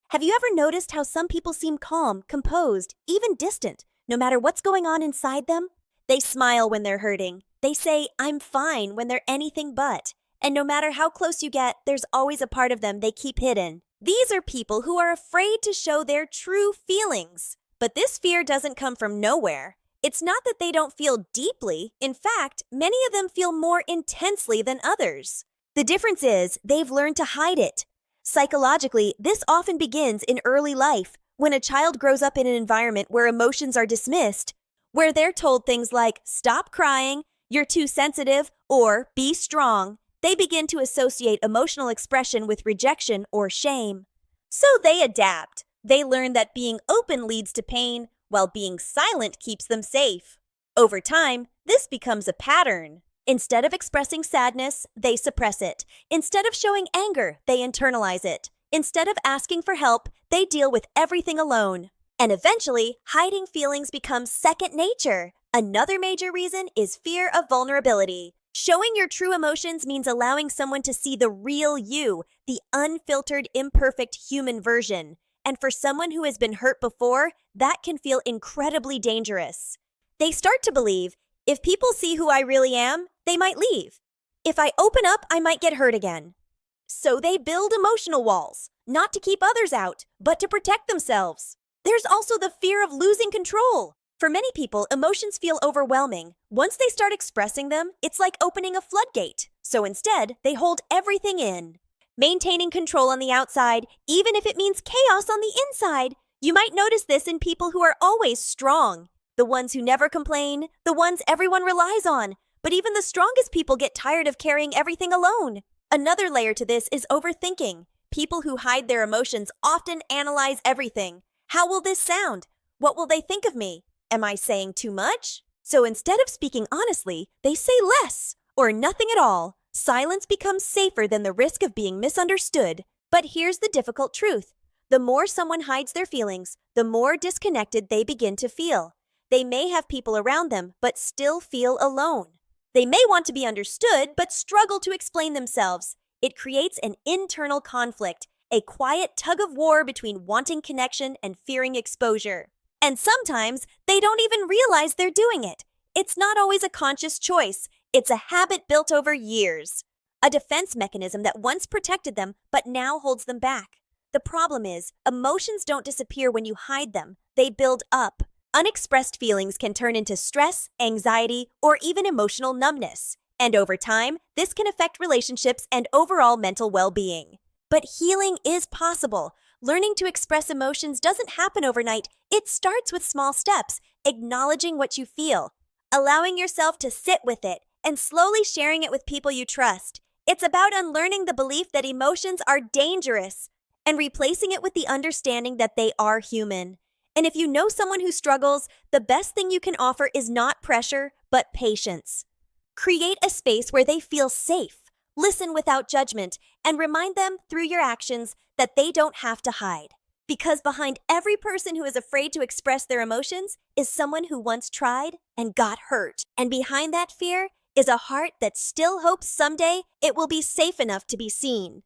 Have you ever noticed how some people seem calm, composed, even distant, no matter what's going on inside them? They smile when they're hurting. They say, I'm fine when they're anything but. And no matter how close you get, there's always a part of them they keep hidden. These are people who are afraid to show their true feelings. But this fear doesn't come from nowhere. It's not that they don't feel deeply. In fact, many of them feel more intensely than others. The difference is they've learned to hide it. Psychologically, this often begins in early life, when a child grows up in an environment where emotions are dismissed, where they're told things like, stop crying, you're too sensitive, or be strong. They begin to associate emotional expression with rejection or shame. So they adapt. They learn that being open leads to pain, while being silent keeps them safe. Over time, this becomes a pattern. Instead of expressing sadness, they suppress it. Instead of showing anger, they internalize it. Instead of asking for help, they deal with everything alone. And eventually, hiding feelings becomes second nature. Another major reason is fear of vulnerability. Showing your true emotions means allowing someone to see the real you, the unfiltered, imperfect human version. And for someone who has been hurt before, that can feel incredibly dangerous. They start to believe, if people see who I really am, they might leave. If I open up, I might get hurt again. So they build emotional walls, not to keep others out, but to protect themselves. There's also the fear of losing control. For many people, emotions feel overwhelming. Once they start expressing them, it's like opening a floodgate. So instead, they hold everything in. Maintaining control on the outside, even if it means chaos on the inside. You might notice this in people who are always strong. The ones who never complain, the ones everyone relies on. But even the strongest people get tired of carrying everything alone. Another layer to this is overthinking. People who hide their emotions often analyze everything. How will this sound? What will they think of me? Am I saying too much? So instead of speaking honestly, they say less or nothing at all. Silence becomes safer than the risk of being misunderstood. But here's the difficult truth. The more someone hides their feelings, the more disconnected they begin to feel. They may have people around them, but still feel alone. They may want to be understood, but struggle to explain themselves. It creates an internal conflict, a quiet tug-of-war between wanting connection and fearing exposure. And sometimes, they don't even realize they're doing it. It's not always a conscious choice. It's a habit built over years. A defense mechanism that once protected them, but now holds them back. The problem is, emotions don't disappear when you hide them. They build up. Unexpressed feelings can turn into stress, anxiety, or even emotional numbness. And over time, this can affect relationships and overall mental well-being. But healing is possible. Learning to express emotions doesn't happen overnight. It starts with small steps, acknowledging what you feel, allowing yourself to sit with it, and slowly sharing it with people you trust. It's about unlearning the belief that emotions are dangerous and replacing it with the understanding that they are human. And if you know someone who struggles, the best thing you can offer is not pressure, but patience. Create a space where they feel safe. Listen without judgment, and remind them through your actions that they don't have to hide. Because behind every person who is afraid to express their emotions is someone who once tried and got hurt. And behind that fear is a heart that still hopes someday it will be safe enough to be seen.